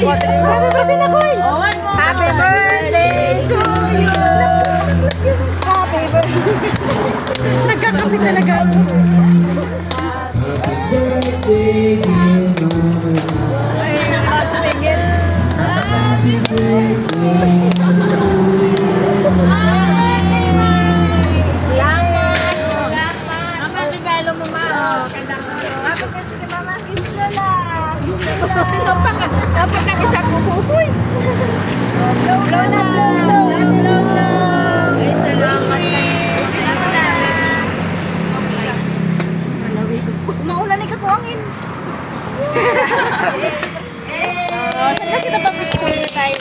Happy birthday na, Koy! Happy birthday to you! Happy birthday! Nagkakapi talaga ako. Ay, nakakasingit. Happy birthday! Dapat ang isang kukukoy. Blow na, blow. Ay, salamat na. Maulan ni kakuangin. Saan na kita pag-picture tayo?